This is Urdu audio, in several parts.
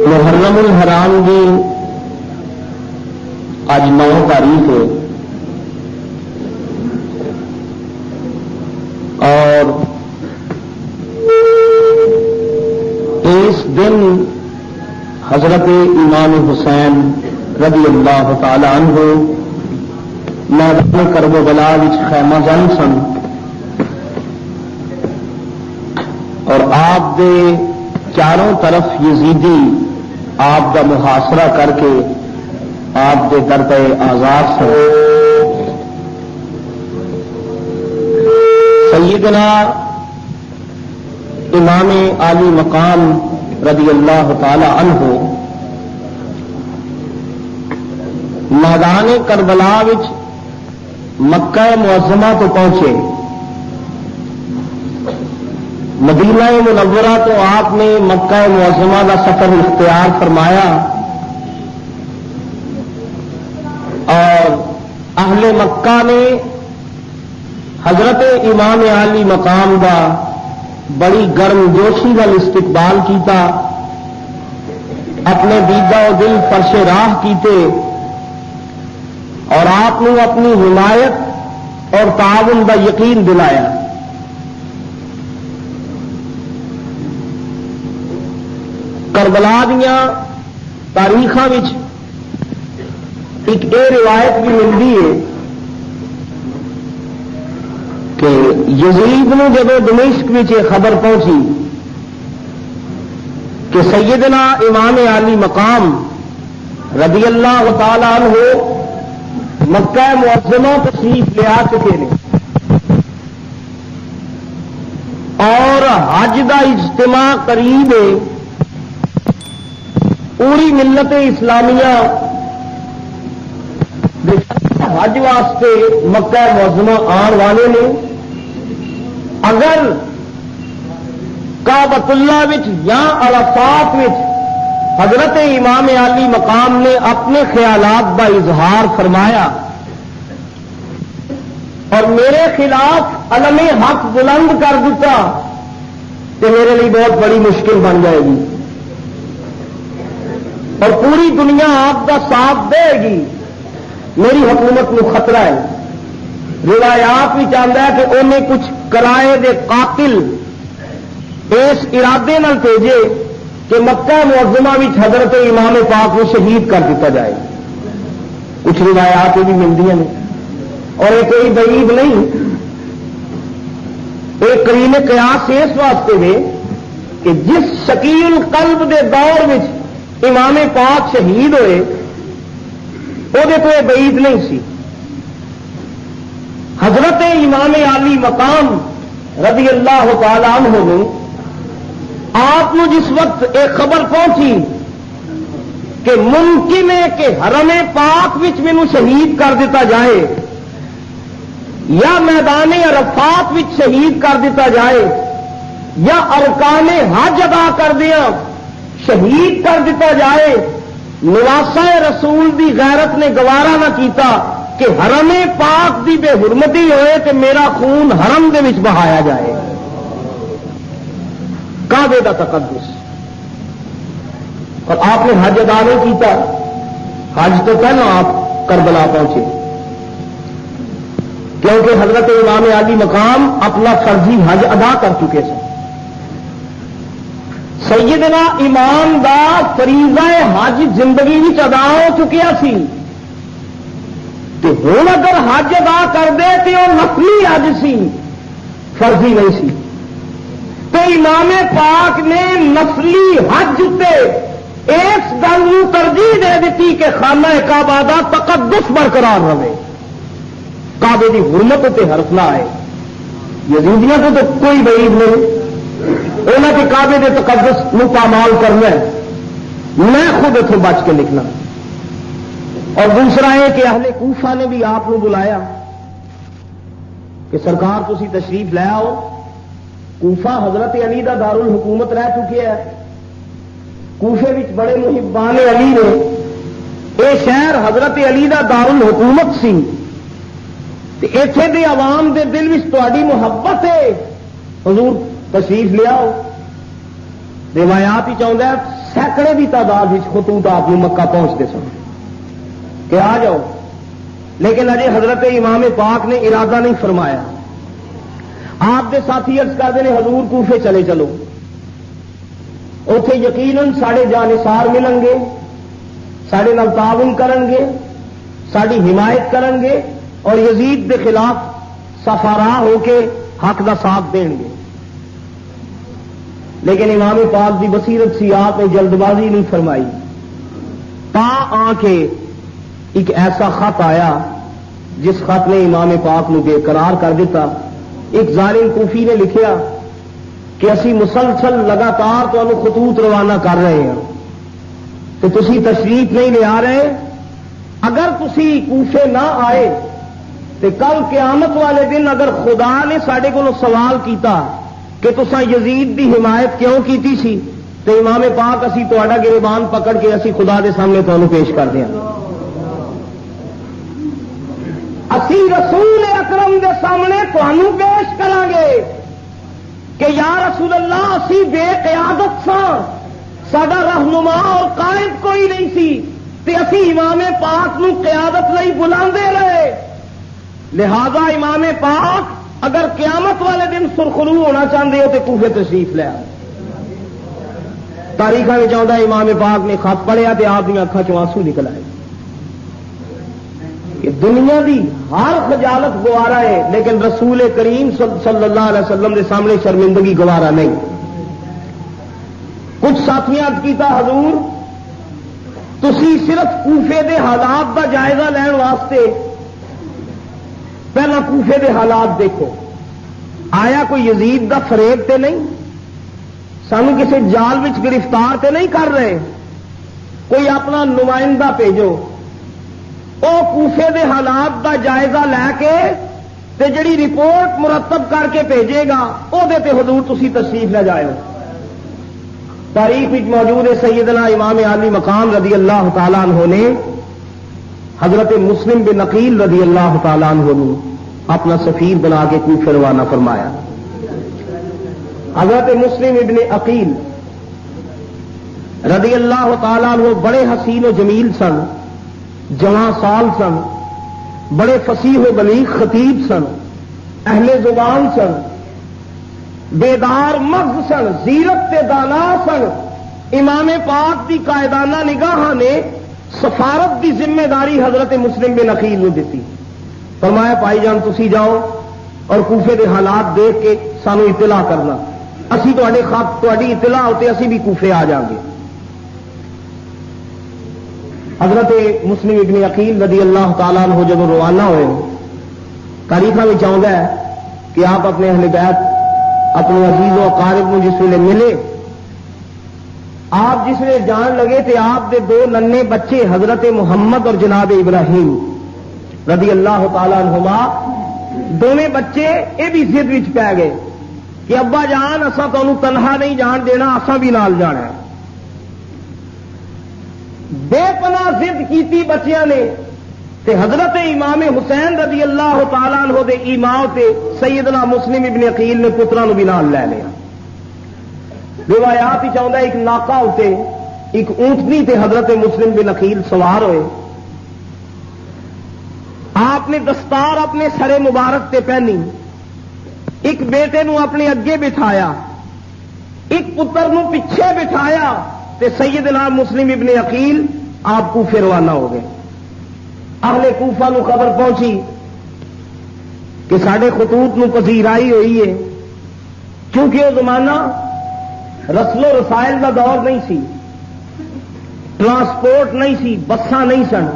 محرم الحرام کی اج 9 تاریخ ہے اور اس دن حضرت امام حسین رضی اللہ تعالی عنہ میدان کربلا خیمہ جن سن اور آپ دے چاروں طرف یزیدی آپ دا محاصرہ کر کے آپ دے در پہ آزاد سن. سیدنا امام عالی مقام رضی اللہ تعالی عنہ میدان کربلا وچ مکہ معظمہ تو پہنچے. مدینہ منورہ تو آپ نے مکہ معظمہ کا سفر اختیار فرمایا اور اہل مکہ نے حضرت امام عالی مقام کا بڑی گرم جوشی کا استقبال کیتا، اپنے دیدہ و دل فرش راہ کیتے اور آپ نے اپنی حمایت اور تعاون کا یقین دلایا. کربلا دیا تاریخ ایک یہ روایت بھی ملتی ہے کہ یزید نے جب دمشق میں خبر پہنچی کہ سیدنا امام عالی مقام رضی اللہ تعالی عنہ مکہ معظمہ تشریف لے آ چکے ہیں اور حج دا اجتماع قریب ہے، پوری ملت اسلامیہ حج واسطے مکہ معظمہ آن والے نے. اگر کعبۃ اللہ وچ یا عرفات وچ حضرت امام عالی مقام نے اپنے خیالات کا اظہار فرمایا اور میرے خلاف علم حق بلند کر دیتا تو میرے لیے بہت بڑی مشکل بن جائے گی اور پوری دنیا آپ کا ساتھ دے گی، میری حکومت کو خطرہ ہے. روایات بھی چاہتا ہے کہ انہیں کچھ کرائے دے قاتل اس ارادے نال بھیجے کہ مکہ معظمہ بھی حضرت امام پاک کو شہید کر دیتا جائے. کچھ روایات بھی ملتی ہیں اور یہ کوئی بعید نہیں. ایک قرین قیاس اس واسطے دے کہ جس شکیل قلب دے دور میں امام پاک شہید ہوئے وہ یہ بعید نہیں سی. حضرت امام عالی مقام رضی اللہ تعالی عنہ نے آپ جس وقت ایک خبر پہنچی کہ ممکن ہے کہ حرم پاک وچ مینوں شہید کر دیتا جائے یا میدان عرفات وچ شہید کر دیتا جائے یا ارکان حج ادا کر دیا شہید کر دیتا جائے، نواسہ رسول دی غیرت نے گوارا نہ کیتا کہ حرم پاک دی بے حرمتی ہوئے کہ میرا خون حرم دے وچ بہایا جائے. کعبے دا تقدس. اور آپ نے حج ادا نہیں کیتا، حج تو پہلے آپ کربلا پہنچے کیونکہ حضرت امام عالی مقام اپنا فرضی حج ادا کر چکے تھے. سیدنا امام دا فریضہ حج زندگی وچ ادا ہو چکیا سی تو ہوں اگر حج ادا کر دے تو وہ نفلی حج سی، فرضی نہیں سی. تو امام پاک نے نفلی حج تے اس گل کو ترجیح دے دیتی کہ خانہ کعبہ دا تقدس برقرار رہے، کعبے کی حرمت تے حرف نہ آئے. یزیدیاں تو کوئی بعید نہیں، انہوں کے کعبے کے تقدس نو پامال کرنا ہے. میں خود اتوں بچ کے لکھنا. اور دوسرا ہے کہ اہل کوفہ نے بھی آپ کو بلایا کہ سرکار تسی تشریف لے آؤ. کوفہ حضرت علی دا دارالحکومت رہ چکے ہے. کوفے وچ بڑے محبان علی نے، یہ شہر حضرت علی دا دارالحکومت سی. اتنے دے عوام دے دل وچ تہاڈی محبت ہے، حضور تشریف لے آؤ. روایات ہی چاہتا ہے سینکڑے کی تعداد خطوط آپ مکہ پہنچتے سن کہ آ جاؤ، لیکن اجے حضرت امام پاک نے ارادہ نہیں فرمایا. آپ کے ساتھی عرض کرتے ہیں حضور کوفے چلے چلو، اتے یقیناً سارے جانثار ملن گے، سارے نال تعاون کرن گے، ساری حمایت کرن گے اور یزید کے خلاف سفارا ہو کے حق دا ساتھ دیں گے. لیکن امام پاک دی بصیرت سی، آپ نے جلد بازی نہیں فرمائی. تا آ کے ایک ایسا خط آیا جس خط نے امام پاک نو بے قرار کر دیتا. ایک ظالم کوفی نے لکھیا کہ اسی مسلسل لگاتار تو خطوط روانہ کر رہے ہیں تو تسی تشریف نہیں لے آ رہے. اگر تسی کوفے نہ آئے تو کل قیامت والے دن اگر خدا نے ساڈے کو سوال کیتا کہ تساں یزید دی حمایت کیوں کیتی سی تو امام پاک اسی تہاڈا گریبان پکڑ کے اسی خدا دے سامنے تانوں پیش کر دیاں. اسی رسول اکرم دے سامنے تانوں پیش کران گے کہ یا رسول اللہ اسی بے قیادت ساں، ساڈا رہنما اور قائد کوئی نہیں سی تے اسی امام پاک نو قیادت لئی بلاندے رہے. لہذا امام پاک اگر قیامت والے دن سرخرو ہونا چاہتے ہو تو کوفے تشریف لے آؤ. تاریخ میں چاہتا ہے امام پاک نے خط پڑھیا تو آپ کی اکھاں چوں آنسو نکل آئے کہ دنیا دی ہر خجالت گوارا ہے لیکن رسول کریم صلی اللہ علیہ وسلم کے سامنے شرمندگی گوارا نہیں. کچھ ساتھیاں کیتا حضور تسی صرف کوفے دے حالات دا جائزہ لین واسطے پہلا کوفے دے حالات دیکھو، آیا کوئی یزید دا فریب تے نہیں، سانو کسی جال وچ گرفتار تے نہیں کر رہے، کوئی اپنا نمائندہ بھیجو او کوفے دے حالات دا جائزہ لے کے تے جڑی رپورٹ مرتب کر کے بھیجے گا او دے تے حضور تسی تشریف لے جائے. تاریخ وچ موجود ہے سیدنا امام عالی مقام رضی اللہ تعالیٰ عنہ نے حضرت مسلم بن عقیل رضی اللہ تعالیٰ عنہ نے اپنا سفیر بنا کے کوفے روانہ فرمایا. حضرت مسلم ابن عقیل رضی اللہ تعالیٰ عنہ بڑے حسین و جمیل سن، جوان سال سن، بڑے فصیح و بلیغ خطیب سن، اہل زبان سن، بیدار مغز سن، زیرت تے دانا سن. امام پاک دی قائدانہ نگاہ نے سفارت دی ذمہ داری حضرت مسلم بن عقیل نے دیتی. فرمایا بھائی جان تسی جاؤ اور کوفے دے حالات دیکھ کے سانو اطلاع کرنا، اسی تواڈے خط تواڈی اطلاع ہوتے اسی بھی کوفے آ جاؤں گے. حضرت مسلم ابن عقیل رضی اللہ تعالیٰ عنہ جب روانہ ہوئے تاریخ میں چاہتا ہے کہ آپ اپنے اہل بیت اپنے عزیز و اقارب کو جس ویلے ملے، آپ جس ویلے جان لگے تو آپ دے دو ننے بچے حضرت محمد اور جناب ابراہیم رضی اللہ تعالیٰ عنہما دونوں بچے یہ بھی ضد وچ پی گئے کہ ابا جان اساں تانوں تنہا نہیں جان دینا، اساں بھی نال جانا ہے. بے پناہ ضد کیتی بچیاں نے تے حضرت امام حسین رضی اللہ تعالیٰ عنہ دے ایمان تے سیدنا مسلم ابن عقیل نے پتراں نو بھی نال لے لیا. روایات ہی چاہتا ہے ایک ناکا اتنے ایک اونٹنی تے حضرت مسلم بن عقیل سوار ہوئے. آپ نے دستار اپنے سرے مبارک تے پہنی، ایک بیٹے نو اپنے اگے بٹھایا، ایک پتر نو پیچھے بٹھایا تے سیدنا مسلم ابن عقیل آپ کوفے روانہ ہو گئے. اہل کوفہ نو خبر پہنچی کہ ساڈے خطوط نو پذیرائی ہوئی ہے، کیونکہ وہ زمانہ رسل و رسائل کا دور نہیں سی، ٹرانسپورٹ نہیں سی، بساں نہیں سن،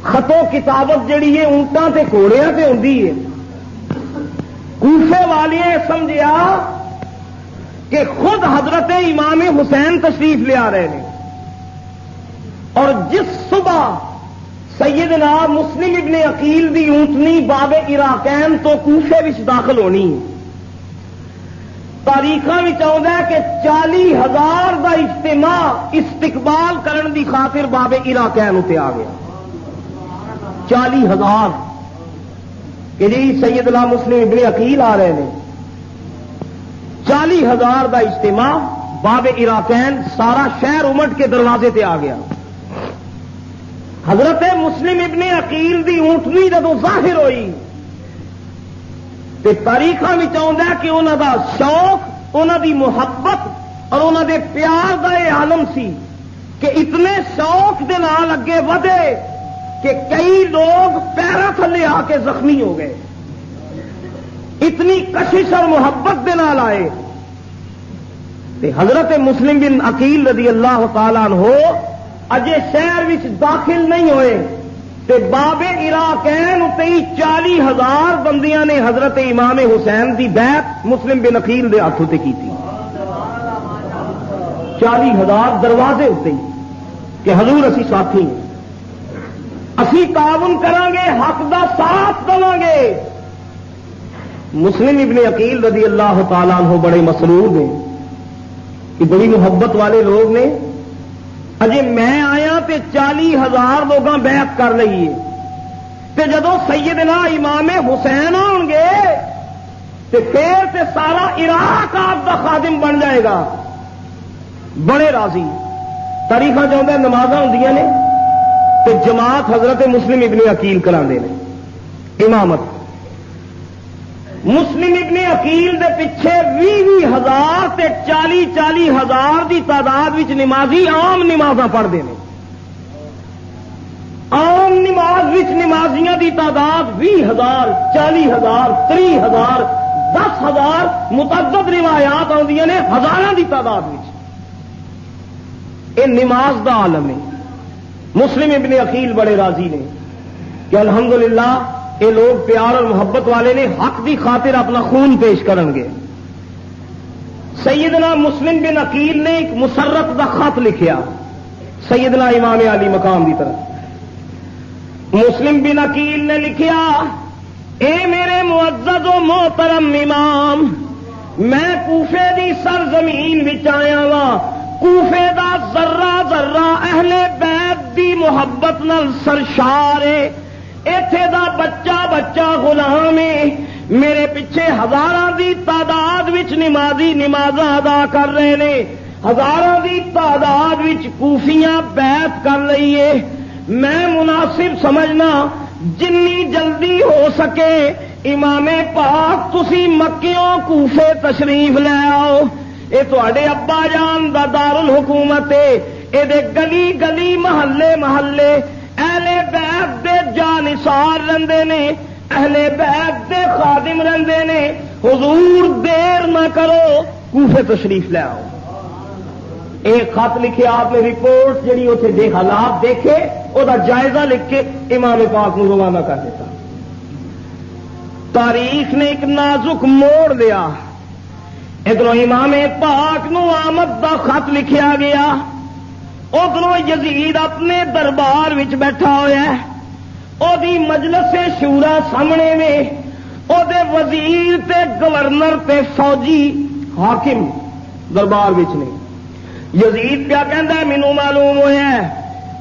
خطو کتابت جڑی ہے اونٹاں تے گھوڑیاں تے ہوندی ہے. کوفے والیاں سمجھیا کہ خود حضرت امام حسین تشریف لے آ رہے ہیں اور جس صبح سیدنا مسلم ابن عقیل دی اونٹنی باب عراقین تو کوفے وچ داخل ہونی ہے. تاریخاں وچ آوندا ہے کہ 40,000 دا اجتماع استقبال کرن دی خاطر باب عراقین تے آ گیا. 40,000 کہ جی سیدنا مسلم ابن عقیل آ رہے ہیں. 40,000 دا اجتماع باب عراقین سارا شہر امٹ کے دروازے تے آ گیا. حضرت مسلم ابن عقیل دی اونٹنی جدو ظاہر ہوئی تے تاریخاں وچ آوندا کہ انہاں دا شوق، انہاں دی محبت اور انہاں دے پیار دا یہ عالم سی کہ اتنے شوق دے نال اگے ودے کہ کئی لوگ پیروں تھلے آ کے زخمی ہو گئے. اتنی کشش اور محبت دے نال آئے. تے حضرت مسلم بن عقیل رضی اللہ تعالیٰ عنہ اجے شہر وچ داخل نہیں ہوئے تے باب عراقین تے 40,000 بندیاں نے حضرت امام حسین دی بیعت مسلم بن عقیل دے ہاتھوں تے کی تھی. 40,000 دروازے اتنے کہ حضور اسی ساتھی ہیں، اسی تعاون کریں گے، حق دا ساتھ دیں گے. مسلم ابن عقیل رضی اللہ تعالیٰ عنہ بڑے مسرور ہیں کہ بڑی محبت والے لوگ نے. اجے میں آیا تے 40,000 لوگاں بیعت کر لئیے تے جدو سیدنا امام حسین آن گے تے پھر تے سارا عراق آپ دا خادم بن جائے گا. بڑے راضی. تاریخ چاہتا ہے نمازاں ہوندیاں نے تے جماعت حضرت مسلم ابن عقیل کراندے نے امامت. مسلم ابن عقیل دے پیچھے 20,000 تے 40,000 دی تعداد وچ نمازی عام نمازاں پڑھتے ہیں. عام نماز وچ نمازیاں دی تعداد 20,000 40,000 30,000 10,000 متعدد روایات آندیاں نے ہزاراں دی تعداد وچ. یہ نماز دا عالم ہے. مسلم ابن عقیل بڑے راضی نے کہ الحمدللہ یہ لوگ پیار اور محبت والے نے، حق دی خاطر اپنا خون پیش کرن گے. سیدنا مسلم بن عقیل نے ایک مسرت دا خط لکھیا سیدنا امام علی مقام دی طرف. مسلم بن عقیل نے لکھیا، اے میرے معزز و محترم امام، میں کوفے دی سرزمین وچ آیا وا. کوفے دا ذرہ ذرہ اہل بیت دی محبت نال سرشار ہے. ایتھے دا بچہ بچہ غلام ہے. میرے پیچھے ہزاراں دی تعداد وچ نمازی نمازاں ادا کر رہے نے. ہزاراں دی تعداد وچ کوفیاں بیعت کر لئیے. میں مناسب سمجھنا جنی جلدی ہو سکے امام پاک تسی مکیوں کوفے تشریف لے آؤ. اے تواڈے ابا جان دا دارالحکومت ہے. اے دے گلی گلی محلے محلے اہل بیت دے جانثار رہندے نے، اہل بیت دے خادم رہندے نے. حضور دیر نہ کرو، کوفے تشریف لے آؤ. ایک خط لکھے آپ نے، رپورٹ جڑی اتنے دے حالات دیکھے وہ جائزہ لکھ کے امام پاک کو روانہ کر دیتا. تاریخ نے ایک نازک موڑ لیا. ادھر امام پاک نو آمد دا خط لکھیا گیا، ادھر یزید اپنے دربار وچ بیٹھا ہوا ہے. او دی مجلس شورا سامنے میں، او دے وزیر تے گورنر تے فوجی حاکم دربار وچ نے. یزید پیا کہندا مینوں معلوم ہویا ہے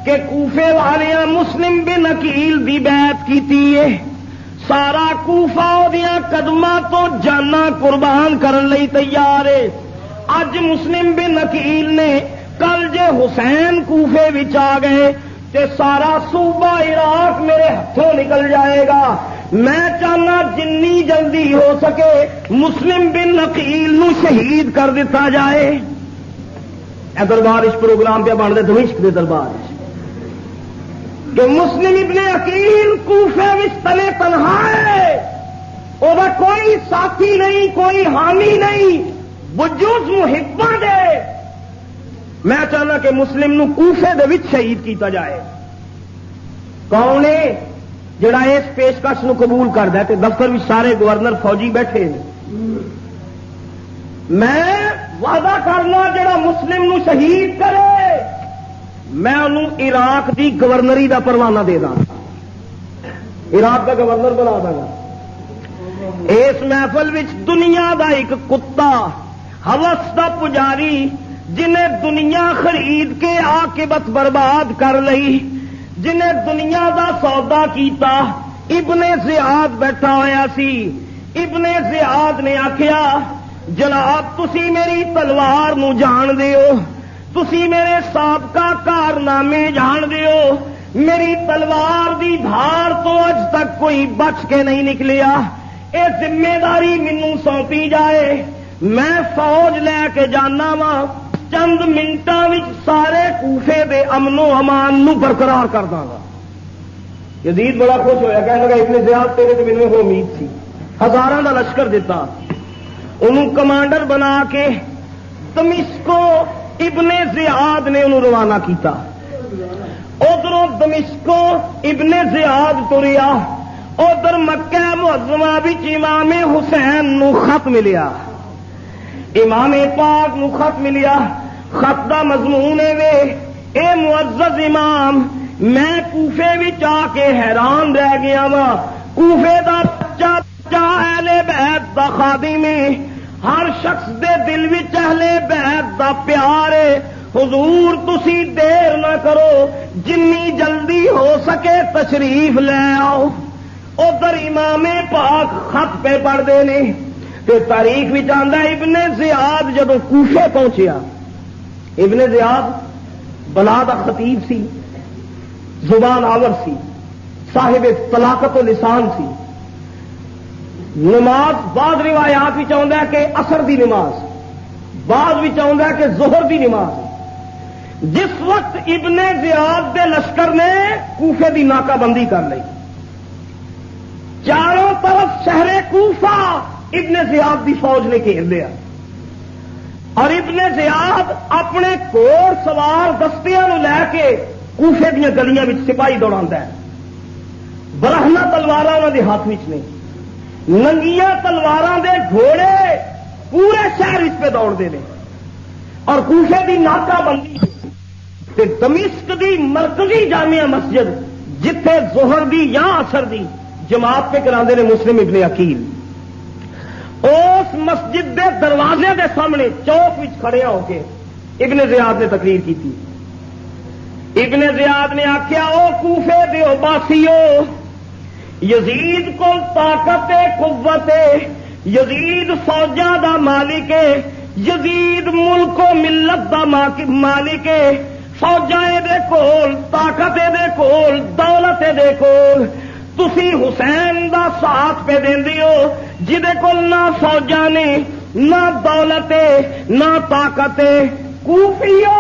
کہ کوفے والیاں مسلم بن عقیل دی بیعت کیتی ہے. سارا کوفہ اودیاں قدماں تو جاناں قربان کرن لئی تیار ہے. اج مسلم بن عقیل نے، کل جے حسین کوفے وچ آ گئے تے سارا صوبہ عراق میرے ہاتھوں نکل جائے گا. میں چاہنا جنی جلدی ہو سکے مسلم بن عقیل نو شہید کر دیتا جائے. اے دربار اس پروگرام پہ بن دے دمشق دے دربار کہ مسلم ابن عقیل کوفے وچ تلے تنہا ہے. او دا کوئی ساتھی نہیں، کوئی حامی نہیں، وجود محباں دے. میں چاہنا کہ مسلم نو کوفے دے وچ شہید کیتا جائے. کون ہے جڑا اس پیشکش نو قبول کردا ہے؟ تے دفتر وچ سارے گورنر فوجی بیٹھے ہیں. میں وعدہ کرنا جڑا مسلم نو شہید کرے میں انہوں عراق دی گورنری دا پروانہ دے داں، عراق دا گورنر بنا داں گا. اس محفل وچ دنیا دا ایک کتا، ہوس دا پجاری، جنہیں دنیا خرید کے عاقبت برباد کر لئی، جنہیں دنیا دا سودا کیتا، ابن زیاد بیٹھا ہویا سی. ابن زیاد نے آکھیا جناب تسی میری تلوار نو جان دیو، تسی میرے سابقہ کارنامے جان دیو، میری تلوار دی دھار تو اج تک کوئی بچ کے نہیں نکلیا، اے ذمہ داری مینوں سونپی جائے، میں فوج لے کے جانا وا، چند منٹاں وچ سارے کوفے دے امن و امان نو برقرار کر داں گا۔ یزید بڑا خوش ہویا، کہنے لگا ابن زیاد تیرے تے مینوں یہ امید سی، ہزاراں دا لشکر دیتا، انہوں کمانڈر بنا کے دمشقو ابن زیاد نے انہوں روانہ کیتا، ادھروں دمشقو ابن زیاد تریا، ادھر مکہ معظمہ وچ امام حسین نو خط ملیا، امام پاک نو خط ملیا، خط دا مضمون وے اے معزز امام میں کوفے وچ آ کے حیران رہ گیا وا، کوفے دا بچہ اہل بیت دا خادم ہے، ہر شخص دے دل وچ اہل بیت دا پیار ہے، حضور تسی دیر نہ کرو، جنی جلدی ہو سکے تشریف لے آؤ۔ ادھر امام پاک خط پہ پڑھتے نے، تے تاریخ وچ آندا ابن زیاد جدو کوفے پہنچیا، ابن زیاد بلا دا خطیب سی، زبان آور سی، صاحب طلاقت و لسان سی، نماز بعض روایات وچ آندا ہے کہ عصر دی نماز، بعض وچ آندا ہے کہ ظہر دی نماز۔ جس وقت ابن زیاد دے لشکر نے کوفے دی ناکہ بندی کر لی، چاروں طرف شہر کوفہ ابن زیاد دی فوج نے گھیر لیا، اور ابن زیاد اپنے گھوڑ سوار دستیاں نو لے کے کوفے دیا گلیاں وچ سپاہی دوڑاندا ہے، برہنہ تلواراں انہاں دے ہاتھ وچ نے، ننگیاں تلواراں دے گھوڑے پورے شہر وچ پہ دوڑدے نے، اور کوفے دی ناکہ بندی تے دمشق دی مرکزی جامع مسجد جتھے ظہر دی یا عصر دی جماعت پہ کراندے نے مسلم ابن عقیل، اس مسجد دے دروازے دے سامنے چوک وچ کھڑے ہو کے ابن زیاد نے تقریر کی تھی۔ ابن زیاد نے آخیا او کوفے دیو باسیو، یزید کو طاقت قوت، یزید فوجاں دا مالک ہے، یزید ملک و ملت دا مالک ہے، فوجاں دے کول، طاقت دے کول، دولت دے کول، تسی حسین دا ساتھ پہ دیندے ہو جدے کول نہ فوجاں نے، نہ دولت نہ طاقت، کوفیو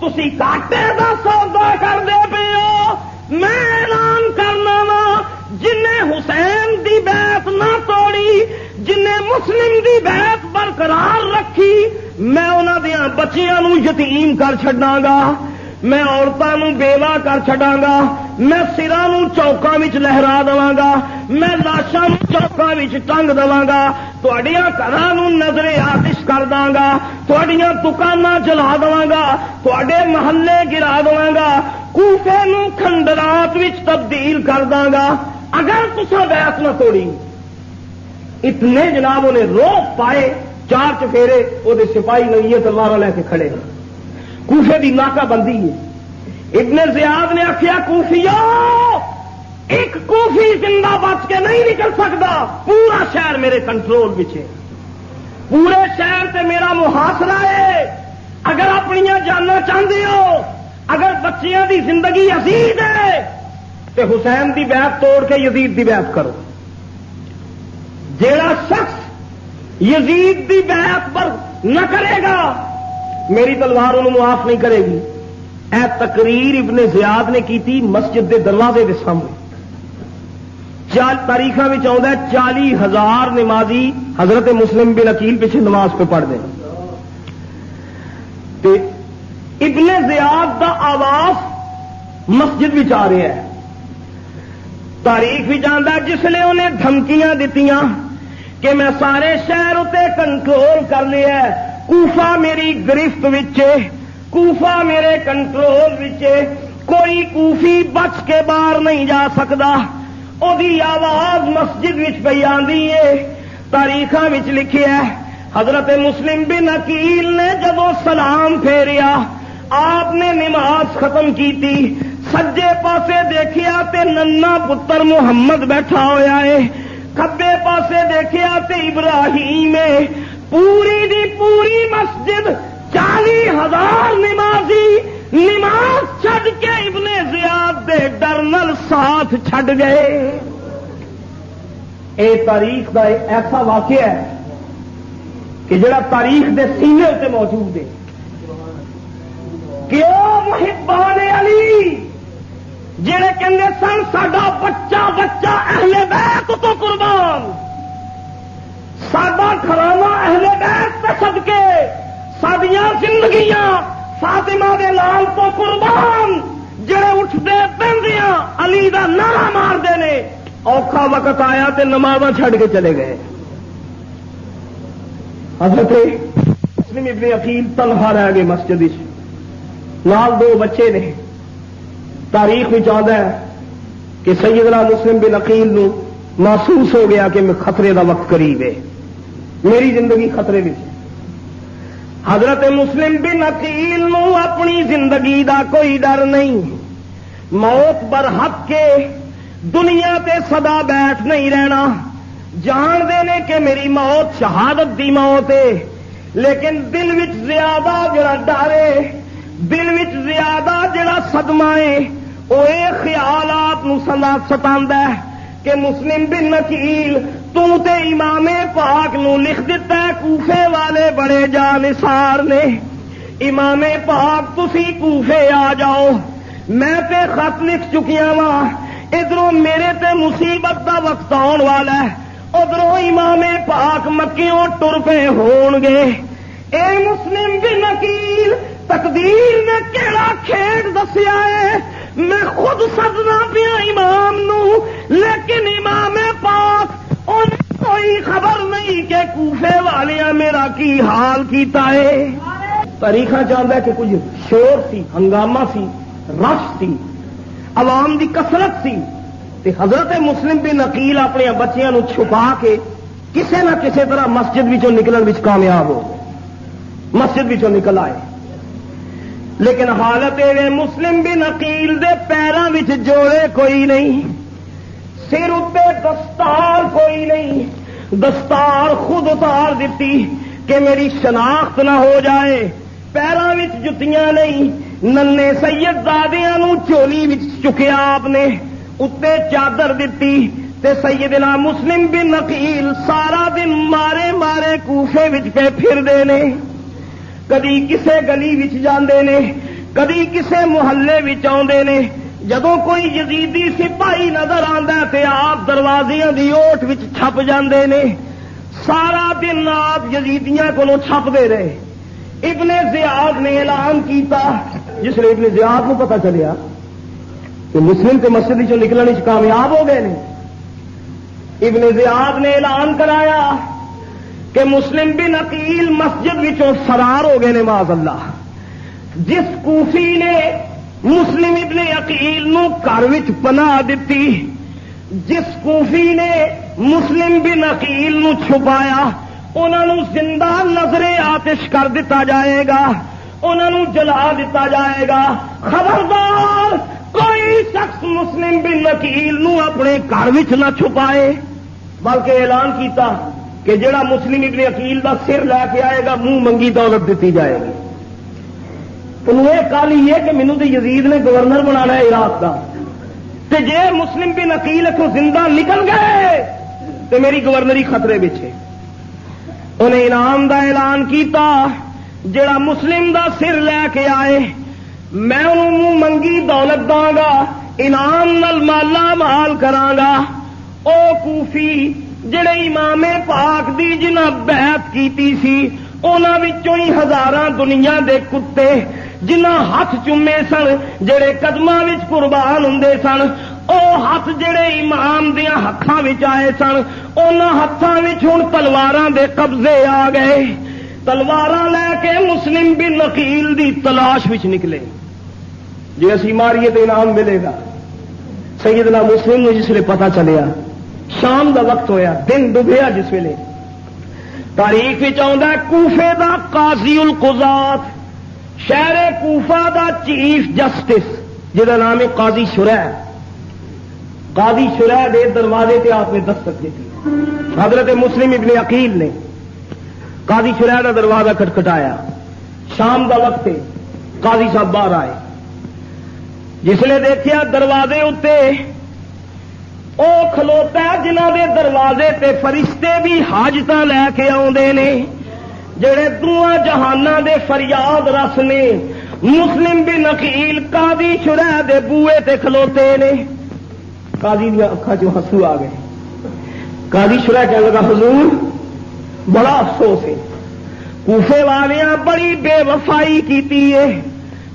تسی کاٹے دا سودا کردے پے ہو۔ میں اعلان کرنا وا جن حسین دی بیعت نہ توڑی، جن مسلم دی بیعت برقرار رکھی، میں انہاں دیاں بچیاں نو یتیم کر چھڈاں گا، میں عورتاں نو بیوہ کر چھڈاں گا، میں سراں نو چوکاں وچ لہرا دواں گا، میں لاشاں نو چوکاں وچ ٹنگ دواں گا، تہاڈیاں گھراں نو نظر آتش کر داں گا، تہاڈیاں دکاناں جلا دواں گا، تہاڈے محلے گرا دواں گا، کوفے نو کھنڈرات وچ تبدیل کر داں گا اگر تساں بیعت نہ توڑی۔ اتنے جناب نے روپ پائے، چار چفیرے وہ سپاہی ننگیاں تلواراں لے کے کھڑے، کوفے دی ناکہ بندی ہے۔ ابن زیاد نے آخیا کوفیو ایک کوفی زندہ بچ کے نہیں نکل سکتا، پورا شہر میرے کنٹرول وچ ہے، پورے شہر تے میرا محاصرہ ہے، اگر اپنیاں جاننا چاہتے ہو، اگر بچیاں دی زندگی عزیز ہے تے حسین دی بیعت توڑ کے یزید دی بیعت کرو۔ جیڑا شخص یزید دی بیعت پر نہ کرے گا میری تلوار انہوں معاف نہیں کرے گی۔ اے تقریر ابن زیاد نے کی تھی مسجد دے دروازے دے سامنے، تاریخاں میں آتا ہے 40,000 نمازی حضرت مسلم بن عقیل پیچھے نماز پہ پڑھ دیں۔ تے ابن زیاد دا آواز مسجد بھی آ رہا ہے، تاریخ بھی جانتا ہے جس لئے انہیں دھمکیاں دیتیاں کہ میں سارے شہر اتے کنٹرول کر لیا ہے، کوفہ میری گرفت وچے، کوفہ میرے کنٹرول وچے، کوئی کوفی بچ کے باہر نہیں جا سکتا۔ دی آواز مسجد وچ پئی آندی ہے، تاریخاں وچ لکھیا ہے حضرت مسلم بن عقیل نے جدو سلام پھیریا آپ نے نماز ختم کی تھی، سجے پاسے دیکھیا تے ننا پتر محمد بیٹھا ہویا ہے، کھبے پاسے دیکھیا تے ابراہیم ہے، پوری دی پوری مسجد 40,000 نمازی نماز چھڈ کے ابن زیاد دے ڈر نال ساتھ چھڈ گئے. اے تاریخ کا ایک ایسا واقعہ ہے کہ جڑا تاریخ دے سینے تے موجود ہے کہ او محبان علی جڑے کہندے سن ساڈا بچہ بچہ اہل بیت تو قربان، ساڈا گھرانہ اہل بیت تے صدقے، ساڈیاں زندگیاں فاطمہ دے لال تو قربان، جڑے اٹھدے پیندیاں علی دا نعرہ ماردے نے، اوکھا وقت آیا تے نمازاں چھڈ کے چلے گئے. حضرت مسلم ابن عقیل تنہا رہ گئے مسجد وچ، نال 2 بچے نے. تاریخ میں آتا ہے کہ سیدنا مسلم بن عقیل نو محسوس ہو گیا کہ میں خطرے دا وقت قریب ہے، میری زندگی خطرے میں. حضرت مسلم بن عقیل نو اپنی زندگی دا کوئی ڈر نہیں، موت برحق کے دنیا تے سدا بیٹھ نہیں رہنا، جان دے نے کہ میری موت شہادت دی موت ہے، لیکن دل وچ زیادہ جڑا ڈر ہے، دل وچ زیادہ جڑا صدمہ ہے، وہ یہ خیال آپ ستاندا ہے کہ مسلم بن عقیل تو تے امام پاک نو لکھ دیتا ہے، کوفے والے بڑے جانثار نے، امام پاک تسی کوفے آ جاؤ، میں تے خط لکھ چکیا وا، ادھروں میرے تے مصیبت دا وقت آن والا ہے، ادھروں امام پاک مکیوں ٹر پے ہون گے. اے مسلم بن عقیل، تقدیر نے کیڑا کھیڈ دسیا ہے، میں خود سدنا پیا امام نو، لیکن امام پاک ان کوئی خبر نہیں کہ کوفے والیاں میرا کی حال کیتا ہے. تاریخ چاہتا ہے کہ کچھ شور سی، ہنگامہ سی، رش سی، عوام دی کثرت سی، تے حضرت مسلم بن عقیل اپنے بچیاں نو چھپا کے کسے نہ کسے طرح مسجد وچوں نکلن وچ کامیاب ہو، مسجد وچوں نکل آئے. لیکن حالت اے مسلم بن عقیل دے پیراں وچ جوڑے کوئی نہیں، سر اتے دستار کوئی نہیں، دستار خود اتار دیتی کہ میری شناخت نہ ہو جائے، پیراں وچ جتیاں نہیں، ننے سید زادیاں نو چولی وچ چکیا آپ نے، اتے چادر دیتی، تے سیدنا مسلم بن عقیل سارا دن مارے مارے کوفے وچ پہ پھر دے نے، کدی کسے گلی وچ جاندے نے، کدی کسے محلے وچ آندے نے. جدوں کوئی یزیدی سپاہی نظر آندا تے آپ دروازیاں دی اوٹ وچ چھپ جاندے نے، سارا دن آپ یزیدیاں کولوں چھپدے رہے. ابن زیاد نے اعلان کیتا، جس نے ابن زیاد کو پتہ چلیا کہ مسلم کے مسجد وچوں نکلنے وچ کامیاب ہو گئے نے، ابن زیاد نے اعلان کرایا کہ مسلم بن عقیل مسجد وچوں فرار ہو گئے نے معاذ اللہ. جس کوفی نے مسلم ابن عقیل نو گھر وچ پناہ دتی، جس کوفی نے مسلم بن عقیل نو چھپایا، انہاں نو زندہ نظر آتش کر دیتا جائے گا، انہاں نو جلا دیتا جائے گا. خبردار کوئی شخص مسلم بن عقیل نو اپنے گھر وچ نہ چھپائے. بلکہ اعلان کیتا کہ جڑا مسلم ابن عقیل دا سر لے کے آئے گا منہ منگی دولت دیتی جائے گی. انہوں یہ کالی یہ کہ مینوں تے یزید نے گورنر بنانا ہے عراق دا، تے جے مسلم بن عقیل اتوں زندہ نکل گئے تے میری گورنری خطرے وچ ہے. انہیں انعام دا اعلان کیتا، جڑا مسلم دا سر لے کے آئے میں انہوں منہ منگی دولت داں گا، انعام نال مالا مال کراں گا. او کوفی جڑے امام پاک دی جنہ بیعت کیتی سی، انہاں وچوں ہی ہزاراں دنیا دے کتے جنہ ہاتھ چومے سن، جڑے قدماں وچ قربان ہوندے سن، او ہاتھ جڑے امام دیاں ہتھاں وچ آئے سن، انہاں ہتھاں وچ ہن تلواراں دے قبضے آ گئے. تلواراں لے کے مسلم بن عقیل دی تلاش وچ نکلے، جی اسی ماریے تو انعام ملے گا. سیدنا مسلم نے جس لئے پتہ چلیا، شام دا وقت ہویا، دن ڈبیا جس ویلے، تاریخ وچ آندا ہے کوفے دا قاضی القضات، شہر کوفہ دا چیف جسٹس جہاں نام ہے قاضی شریح، قاضی شریح دے دروازے تے آپ نے دستک دیتی حضرت مسلم ابن عقیل نے. قاضی شریعہ کا دروازہ کھٹکھٹایا، شام کا وقت ہے، قاضی صاحب باہر آئے، جس نے دیکھا دروازے اتنے او کھلوتا جنہ دے دروازے تے فرشتے بھی حاجت لے کے آدھے نے، جڑے دونوں جہاناں دے فریاد رس نے، مسلم بن عقیل قاضی شریعہ دے بوئے تے کھلوتے نے۔ قاضی دیا اکھاں چوں ہنسو آ گئے۔ قاضی شریعہ کہنے لگا حضور بڑا افسوس ہے، کوفے والیاں بڑی بے وفائی کیتی ہے،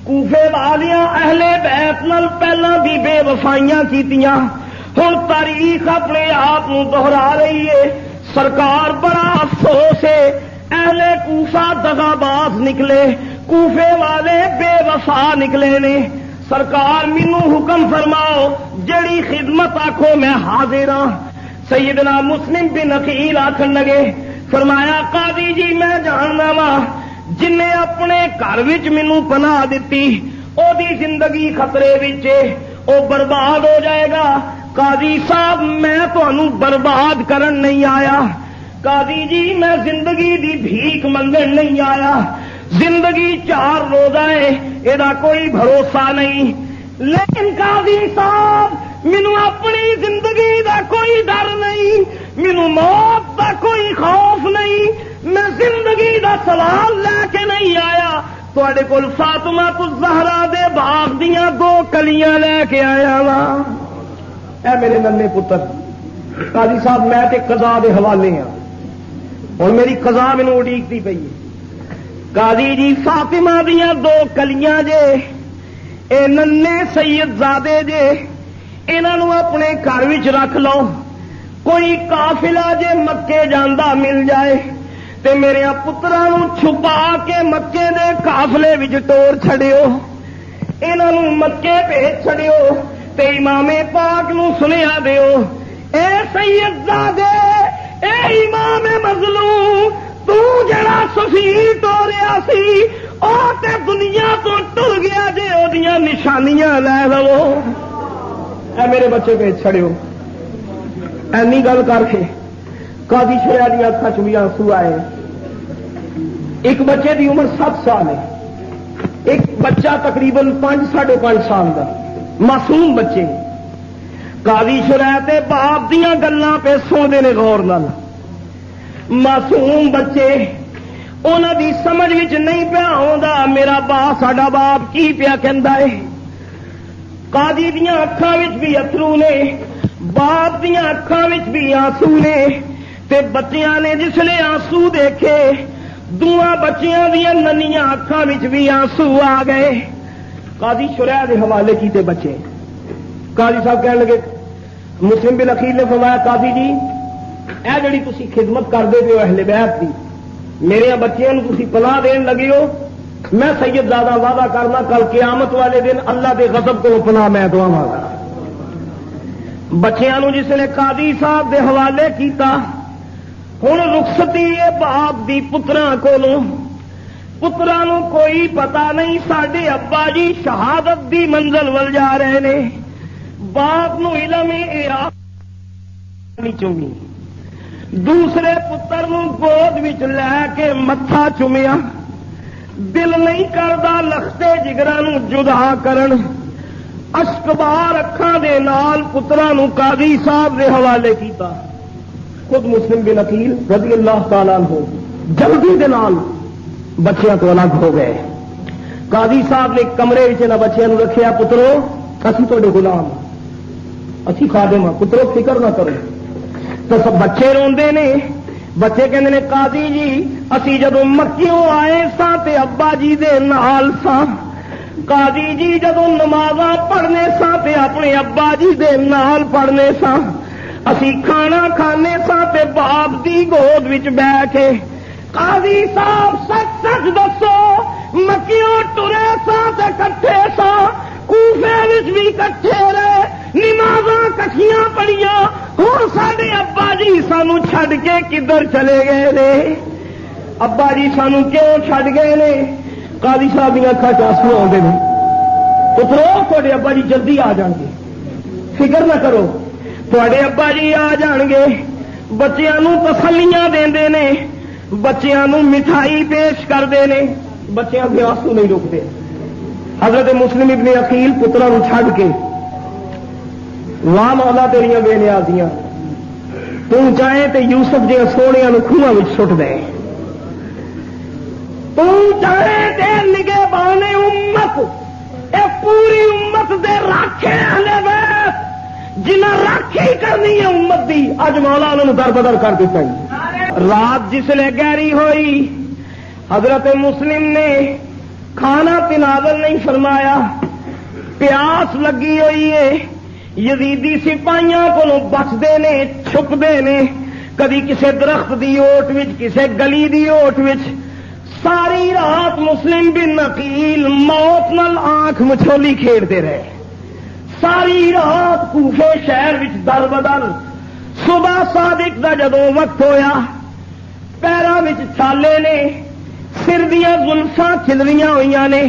کوفے والیاں اہل بیت نال پہلا بھی بے وفائیاں کیتیاں، ہن تاریخ اپنے آپ دہرا رہی ہے، سرکار بڑا افسوس ہے، اہل کوفہ دغاباز نکلے، کوفے والے بے وفا نکلے نے، سرکار مینو حکم فرماؤ جڑی خدمت آکھو میں حاضر ہاں۔ سیدنا مسلم بن عقیل آکھن لگے، فرمایا قاضی جی میں جاننا وا جن نے اپنے گھر وچ مینوں پناہ دتی او دی زندگی خطرے وچ او برباد ہو جائے گا۔ قاضی صاحب میں تانوں برباد کرن نہیں آیا، قاضی جی میں زندگی دی بھیک منگن نہیں آیا، زندگی 4 روزہ ہے یہ کوئی بھروسہ نہیں، لیکن قاضی صاحب مینوں اپنی زندگی دا کوئی ڈر نہیں، مینوں موت دا کوئی خوف نہیں، میں زندگی دا سوال لے کے نہیں آیا، تواڈے کول فاطمہ الزہرا دے باغ دیاں 2 کلیاں لے کے آیا وا۔ اے میرے ننے پتر، قاضی صاحب میں تے قضا دے حوالے ہاں، اور میری قضا مینوں اڈیکتی پئی ہے۔ قاضی جی فاطمہ دیاں 2 کلیاں جے، اے ننے سید زادے جے، انہاں اپنے گھر وچ رکھ لو، کوئی قافلہ جے مکے جاندا مل جائے تے میرے پتراں نوں چھپا کے مکے دے قافلے وچ ٹور چھڑیو، انہاں نوں مکے بھیج چھڑیو تے امام پاک نوں سنیا دیو، اے سید زادے، اے امام مظلوم، تو جڑا سفیر ٹوریا سی او تے دنیا تو ٹر گیا جے، او دیاں نشانیاں لے لو۔ اے میرے بچے بھیج چھڑیو۔ اینی گل کر کے قاضی شریعہ دی اکھاں چوں آنسو آئے۔ ایک بچے دی عمر 7 سال ہے، ایک بچہ تقریباً 5 ساڑھے 5 سال دا معصوم بچے، قاضی شریعہ تے باپ دیاں گلاں پہ سوندے نے غور نال، معصوم بچے انہاں دی سمجھ وچ نہیں پیا ہوندا میرا باپ ساڈا باپ کی پیا کہندا ہے۔ قاضی دیاں اکھاں وچ بھی اتھرو نے، باپ دیاں اکھاں وچ بھی آنسو نے، تے بچیاں نے جس نے آنسو دیکھے، 2 بچیاں دیاں ننیاں اکھاں وچ بھی آنسو آ گئے۔ قاضی شریعہ دے حوالے کیتے بچے۔ قاضی صاحب کہنے لگے، مسلم بن عقیل نے فرمایا قاضی جی اے جڑی تسی خدمت کردے پے ہو اہل بیت دی، میرے بچیاں نوں تسی پناہ دین لگے ہو، میں سید زادہ وعدہ کرنا کل قیامت والے دن اللہ دے غضب کو پناہ میں دعواں گا۔ بچیاں نوں جس نے قاضی صاحب دے حوالے کیتا، ہن رخصتی ہے باپ دی پتراں کولوں، پتراں نوں کوئی پتہ نہیں ساڈے ابا جی شہادت دی منزل ول جا رہے نے، باپ نو علم اے نہیں چومی، دوسرے پتر نو گود وچ لے کے متھا چومیا، دل نہیں کردا لختے جگراں نو جدا کرن، اشکبار اکھاں دے نال پتراں نو قاضی صاحب دے حوالے کیتا۔ خود مسلم بن عقیل رضی اللہ تعالیٰ عنہ جلدی دے نال بچیاں تو الگ ہو گئے۔ قاضی صاحب نے کمرے وچ نہ بچیاں نو رکھیا، پترو اسی تہاڈے غلام، اسی خادم ہاں، پترو فکر نہ کرو۔ تو سب بچے روندے نے، بچے کہندے نے قاضی جی اسی جدوں مکیوں آئے ساں تے ابا جی دے نال ساں، قاضی جی جدوں نمازاں پڑھنے ساں تے اپنے ابا جی دے نال پڑھنے ساں، اسی کھانا کھانے ساں تے باپ دی گود وچ بیٹھ کے۔ قاضی صاحب سچ سچ دسو مکیوں ٹرے ساں تے کٹھے ساں، کوفے وچ بھی کٹھے رہے، نمازاں کٹھیاں پڑھیاں، ہن ساڈے ابا جی سانو چھڈ کے کدھر چلے گئے نے؟ ابا جی سانو کیوں چھڈ گئے نے؟ قاضی صاحب دی اکھاں چ آنسو آندے نے۔ پترو تھوڑے ابا جی جلدی آ جان گے، فکر نہ کرو، تھوڑے ابا جی آ جان گے۔ بچیاں نوں تسلیاں دیندے نے، بچیاں نو مٹھائی پیش کرتے ہیں، بچیاں کے آنسو نہیں رکتے۔ حضرت مسلم ابن عقیل پترا نو چھڈ کے واہ مولا تیریاں بے نیازیاں، تو چاہے تے یوسف جی سونے نو کھوہاں وچ سٹ دے، تو چاہے تے نگے بانے امت، اے پوری امت دے راکھے اہل بیت جنہاں راکھی کرنی ہے امت دی، اج مولا انہوں در بدر کر دیتا ہی۔ رات جس لے گہری ہوئی حضرت مسلم نے کھانا تناول نہیں فرمایا، پیاس لگی ہوئی ہے، یزیدی سپاہیاں کو بچتے نے چھپتے نے، کدی کسے درخت دی اوٹ وچ کسے گلی دی اوٹ وچ، ساری رات مسلم بن عقیل موت نال آنکھ مچھولی کھیڑتے رہے، ساری رات کوفے شہر وچ در بدر۔ صبح صادق دا جدوں وقت ہویا، پیراں وچ چھالے نے، سر دیاں زلفاں کھلریاں ہوئیاں نے،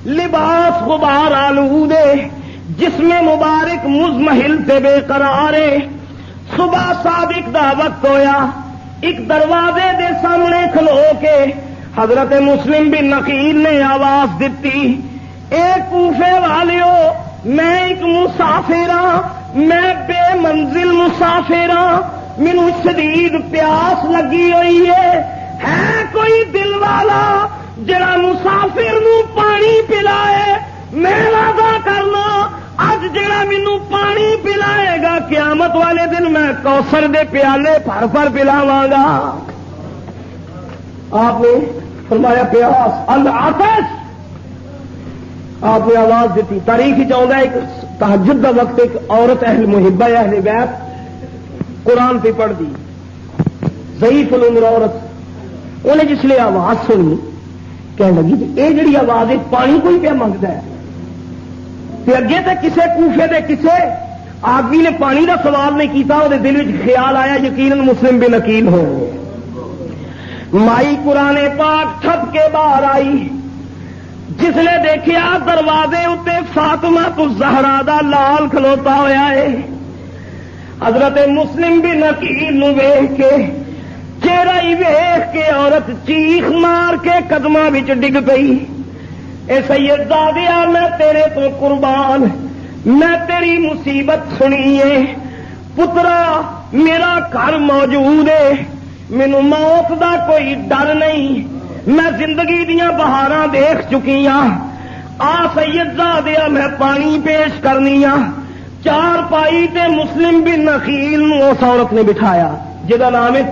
لباس غبار آلودے، جسم مبارک مزمحل تے بے قرارے۔ صبح صادق دا وقت ہویا، ایک دروازے دے سامنے کھلو کے حضرت مسلم بن عقیل نے آواز دیتی، اے کوفے والیو، میں ایک مسافر ہاں، میں بے منزل مسافر ہاں، مینوں شدید پیاس لگی ہوئی ہے کوئی دل والا جڑا مسافر نو پانی پلائے؟ میں وعدہ کرنا اج جڑا مینوں پانی پلائے گا قیامت والے دن میں کوثر دے پیالے بھر بھر پلاواں گا۔ آپ نے فرمایا پیاس العطش، آپ نے آواز دیتی۔ تاریخ چاہتا ہے ایک تہجد کا وقت ایک عورت اہل محبہ اہل بیت قرآن پہ پڑھ دی، ضعیف العمر عورت، انہیں جس لیے آواز سنی کہنے لگی یہ جڑی آواز ہے پانی کوئی پہ منگتا ہے، تے اگے تے کسے کوفے دے کسے آدمی نے پانی دا سوال نہیں کیتا، وہ دل وچ خیال آیا یقیناً مسلم بن عقیل ہو۔ مائی قرآن پاک چھپ کے باہر آئی، جس نے دیکھیا دروازے اتنے فاطمہ تو زہرا دا لال کھلوتا ہویا ہے، حضرت مسلم بن عقیل نو ویکھ کے چہرہ ہی ویکھ کے عورت چیخ مار کے قدماں وچ ڈگ پئی، اے سیدزادیا میں تیرے تو قربان، میں تیری مصیبت سنی ہے، پترا میرا گھر موجود ہے، مینوں موت دا کوئی ڈر نہیں، میں زندگی دیاں بہاراں دیکھ چکی ہاں، آ سیدزادیا میں پانی پیش کرنی ہاں۔ چار پائی تے مسلم بن عقیل نو اس عورت نے بٹھایا جہاں نام ہے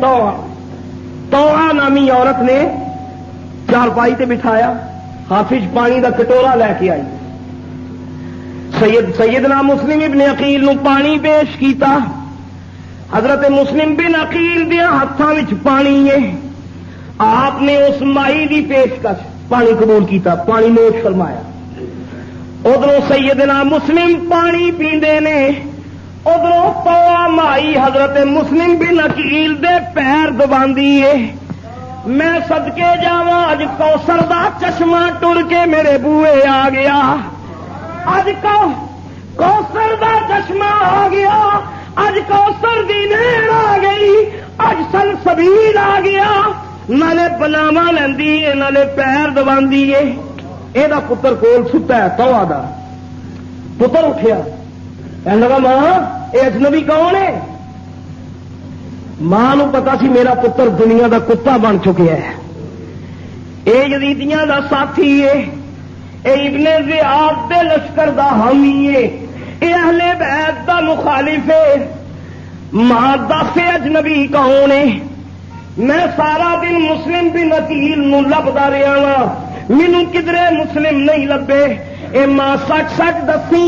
توعا نامی عورت نے چار پائی تے بٹھایا، حافظ پانی دا کٹورا لے کے آئی، سیدنا مسلم ابن عقیل نو پانی پیش کیتا، حضرت مسلم بن عقیل دیا ہاتھاں وچ پانی ہے، آپ نے اس مائی دی پیشکش پانی قبول کیتا، پانی نوش فرمایا، ادھروں سیدنا مسلم پانی پیندے نے، ادھروں توعا مائی حضرت مسلم بن عقیل دے پیر دباندی ہے۔ میں صدقے جاواں اج کوثر دا چشمہ ٹر کے میرے بوئے آ گیا، اج کوثر دا چشمہ آ گیا، اج کوثر دی نہر آ گئی، اج سلسبیل آ گیا، نالے بلاواں لیندی ہے نالے پیر دباندی ہے۔ یہ پتر کول ستا ہے، توعا دا پتر اٹھیا، کہنے لگا ماں یہ اجنبی کون ہے؟ ماں نو پتا سی میرا پتر دنیا دا کتا بن چکیا ہے، اے یزیدیاں دا ساتھی ہے، اے ابن زیاد دے لشکر دا حامی ہے، اے اہل بیت دا مخالف ہے۔ ماں دس اجنبی کون ہے؟ میں سارا دن مسلم بن عقیل نو لبدا رہا ہاں، مینوں کدرے مسلم نہیں لبے، اے ماں سچ سچ دسی،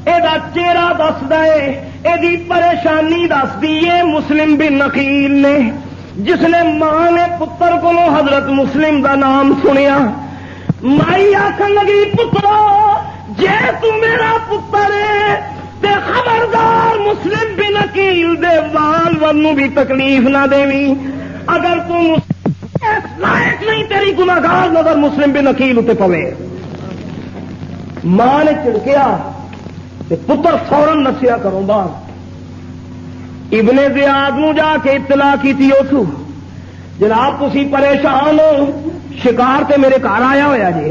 اے دا چہرہ دس دے، اے دی پریشانی دس دیے مسلم بن عقیل نے۔ جس نے ماں نے پتر کو حضرت مسلم دا نام سنیا، مائی آکھن لگی پترو جے تو میرا پتر ہے تے خبردار مسلم بن عقیل دے وال ونوں بھی تکلیف نہ دیویں، اگر تم لائق نہیں تیری گناہگار نظر مسلم بن عقیل اتے پوے۔ ماں نے چڑکیا کہ پتر فوراً نسیا کروں باہر، ابن زیاد نو جا کے اطلاع کی تھی اتو جناب تسی پریشان ہو، شکار تے میرے گھر آیا ہوا جی،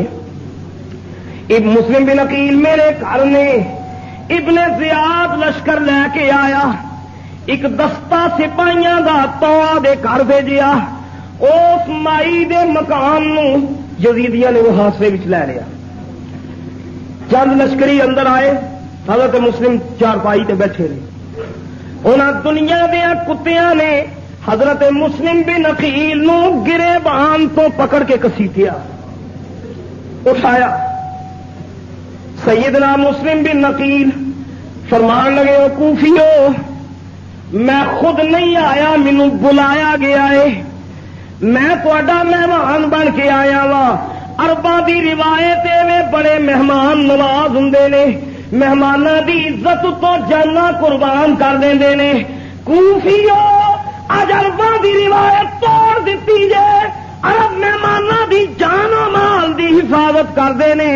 اب مسلم بن عقیل میرے گھر نے ابن زیاد لشکر لے کے آیا، ایک دستہ سپاہیاں دا توڑ دے گھر بھیجیا، اس مائی دے مکان نو یزیدیاں نے محاصرے وچ لے لیا۔ چند لشکری اندر آئے، حضرت مسلم چارپائی تے بیٹھے رہے، انہاں دنیا دیا کتیاں نے حضرت مسلم بن عقیل نو گریبان تو پکڑ کے کسیٹیا، اٹھایا۔ سیدنا مسلم بن عقیل فرمان لگے، او کوفیو، میں خود نہیں آیا، مینوں بلایا گیا ہے، میں تہاڈا مہمان بن کے آیا وا۔ عرباں دی روایت میں بڑے مہمان نواز ہوندے نے، مہماناں دی عزت تو جانا قربان کر دیندے نے۔ کوفیو اج عرباں دی روایت توڑ دتی جے، عرب مہماناں دی جان و مال دی حفاظت کردے نے،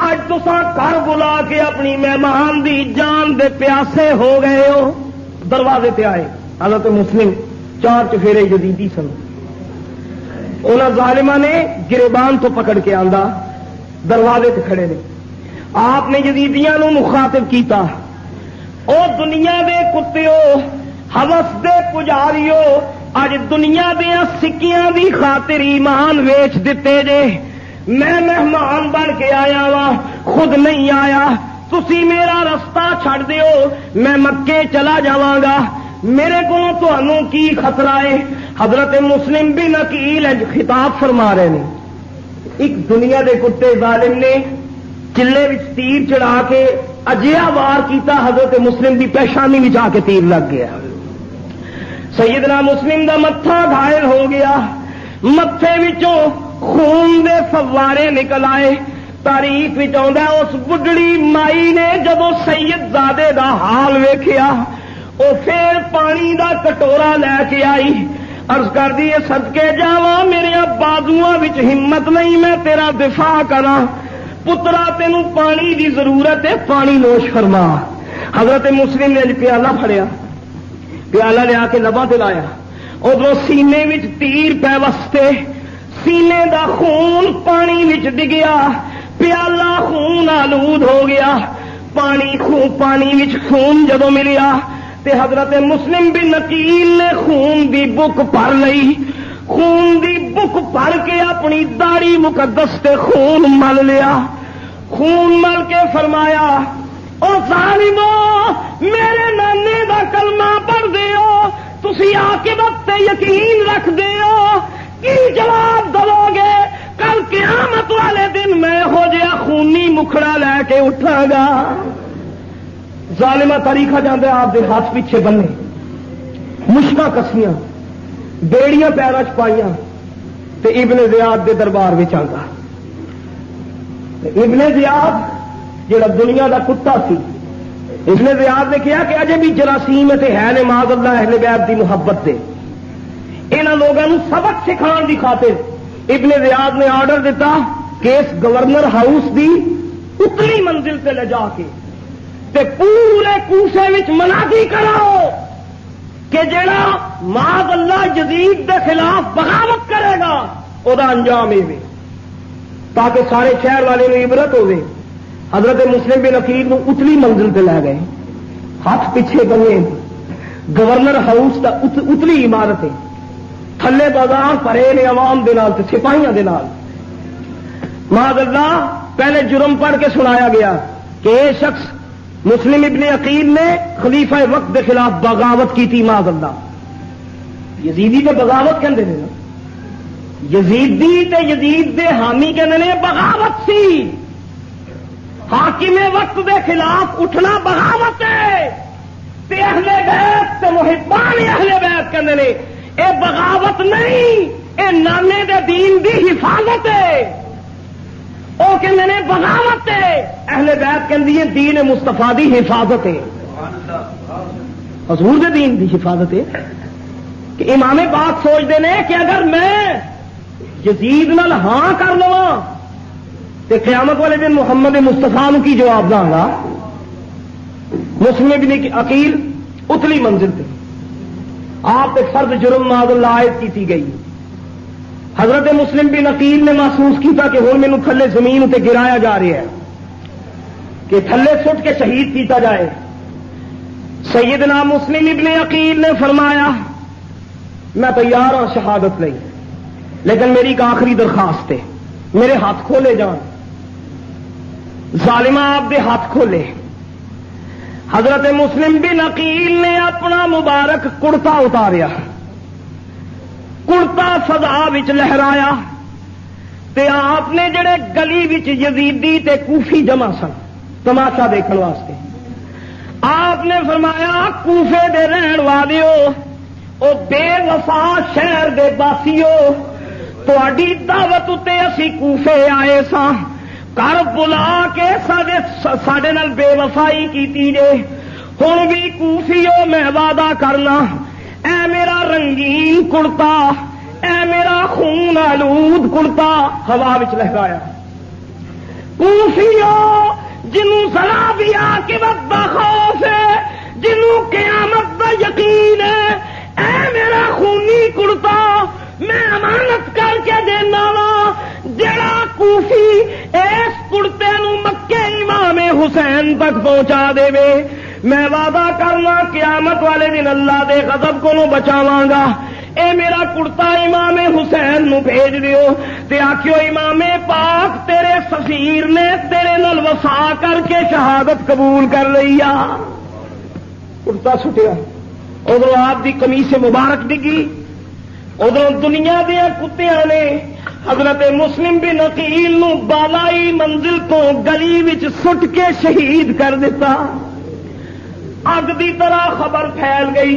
اج تساں گھر بلا کے اپنی مہمان دی جان دے پیاسے ہو گئے ہو۔ دروازے تے آئے، حضرت مسلم چار چفیرے یزیدی سن، انہاں ظالماں نے گریبان تو پکڑ کے آندا، دروازے تے کھڑے نے۔ آپ نے یزیدیاں نو مخاطب کیتا، او دنیا دے کتےو، ہوس دے پجاریو، اج دنیا دیا سکیاں دی خاطر ایمان ویچ دیتے جے، میں مہمان بن کے آیا وا، خود نہیں آیا، تسی میرا رستہ چھڑ دیو، میں مکے چلا جاواں گا، میرے کو تانوں کی خطرہ ہے؟ حضرت مسلم بن عقیل خطاب فرما رہے ہیں، ایک دنیا دے کتے ظالم نے چلے وچ تیر چڑھا کے اجیا وار کیتا، حضرت مسلم دی پیشانی وچ آ کے تیر لگ گیا، سیدنا مسلم دا متھا گھائل ہو گیا، متھے وچوں خون دے فوارے نکل آئے۔ تاریخ وچ آندا اس بڈڑی مائی نے جدو سید زادے دا حال ویکھیا، او پھر پانی دا کٹورا لے کے آئی، عرض کر دی صدقے جاواں میرے بازواں وچ ہمت نہیں میں تیرا دفاع کراں، پترا تینوں پانی دی ضرورت ہے، پانی نوش فرما۔ حضرت مسلم نے پیالہ پھڑیا، پیالہ لیا کے لباں تے لایا، ادھر سینے وچ تیر پے وستے، سینے دا خون پانی وچ ڈگیا، پیالہ خون آلود ہو گیا، پانی وچ خون جدو ملیا تے حضرت مسلم بن عقیل نے خون دی بک بھر لئی، خون دی بک بھر کے اپنی داڑھی مقدس تے خون مل لیا، خون مل کے فرمایا، او ظالمو میرے نانے دا کلمہ پڑھ دیو، تسی عاقبت تے یقین رکھ دیو، کی جواب دو گے؟ کل قیامت والے دن میں ہو جیا خونی مکھڑا لے کے اٹھا گا۔ ظالمہ طریقہ جاندے آپ دے ہاتھ پیچھے بننے، مشکاں کسیاں، بیڑیاں پیراں چ پائیاں، تے ابن زیاد دے دربار وچ آندا۔ ابن زیاد جڑا دنیا دا کتا سی، ابن زیاد نے کہا کہ اجے بھی جراثیم تے ہے نے معاذ اللہ اہل بیت دی محبت دے، انہاں لوگوں سبق سکھان دی خاطر ابن زیاد نے آرڈر دیتا کہ اس گورنر ہاؤس دی اتلی منزل تے لے جا کے تے پورے کوفے وچ منادی کراؤ کہ جڑا معاذ اللہ یزید دے خلاف بغاوت کرے گا او دا انجام اے، تاکہ سارے شہر والے نوں عبرت ہوے۔ حضرت مسلم بن عقیل نو اتلی منزل تے لے گئے، ہاتھ پیچھے بنے، گورنر ہاؤس دا اتلی عمارت ہے، تھلے بازار پرے نے عوام دے نال تے سپاہیاں دے نال۔ معاذ اللہ پہلے جرم پڑھ کے سنایا گیا کہ یہ شخص مسلم ابن عقیل نے خلیفہ وقت کے خلاف بغاوت کی تھی، معاذ اللہ۔ یزیدی تے بغاوت کہندے نے نا، یزیدی تے یزید دے حامی کہندے نے بغاوت سی، حاکم وقت دے خلاف اٹھنا بغاوت ہے، تے اہل بیت تے محبان اہل بیت کہندے نے اے بغاوت نہیں، اے نانے دے دین دی حفاظت ہے، او کہندے نے بغاوت ہے، اہل بیت کہندی ہے دین مصطفیٰ دی حفاظت ہے، حضور دے دین دی حفاظت ہے۔ کہ امام پاک سوچتے ہیں کہ اگر میں یزید نال ہاں کر لواں تے قیامت والے دن محمد مصطفیٰ نو کی جواب داں گا؟ مسلم ابن عقیل اتلی منزل تے آپ ایک فرد جرم معاذ اللہ عائد کی گئی، حضرت مسلم بن عقیل نے محسوس کیا کہ ہن مینوں تھلے زمین تے گرایا جا رہا ہے کہ تھلے سٹ کے شہید کیتا جائے. سیدنا مسلم ابن عقیل نے فرمایا میں تیار ہوں شہادت نہیں، لیکن میری ایک آخری درخواست ہے، میرے ہاتھ کھولے جان. ظالمہ آپ دے ہاتھ کھولے. حضرت مسلم بن عقیل نے اپنا مبارک کرتا اتاریا، کرتا فضا وچ لہرایا تے آپ نے جڑے گلی وچ یزیدی تے کوفی جمع سن تماشا دیکھن واسطے، آپ نے فرمایا کوفے دے رہن والیو، او بے وفا شہر دے باسیو، تہاڈی دعوت اتے اسی کوفے آئے ساں، گھر بلا کے ساڈے نال بے وفائی کیتی جے. ہن بھی کوفیو میں وعدہ کرنا، اے میرا رنگین کرتا، اے میرا خون آلود کرتا ہوا وچ لہرایا. کوفیو جنوں ذرا بھی عاقبت دا خوف ہے، جنوں قیامت دا یقین ہے، اے میرا خونی کرتا میں امانت کر کے دینا وا، جڑا کوفی اس کرتے نو مکے امام حسین تک پہنچا دے وے، میں وعدہ کرنا قیامت والے دن اللہ دے غضب کو بچاواں گا. اے میرا کرتا امام حسین نو بھیج دیو تے آکھیو امام پاک تیرے سفیر نے تیرے نال وفا کر کے شہادت قبول کر لئی آ. کرتا سٹیا، ادھر آپ دی قمیص مبارک ڈگی، ادھر دنیا دیا کتیاں نے حضرت مسلم بن عقیل نو بالائی منزل تو گلی وچ سٹ کے شہید کر دیتا. اگ دی طرح خبر پھیل گئی.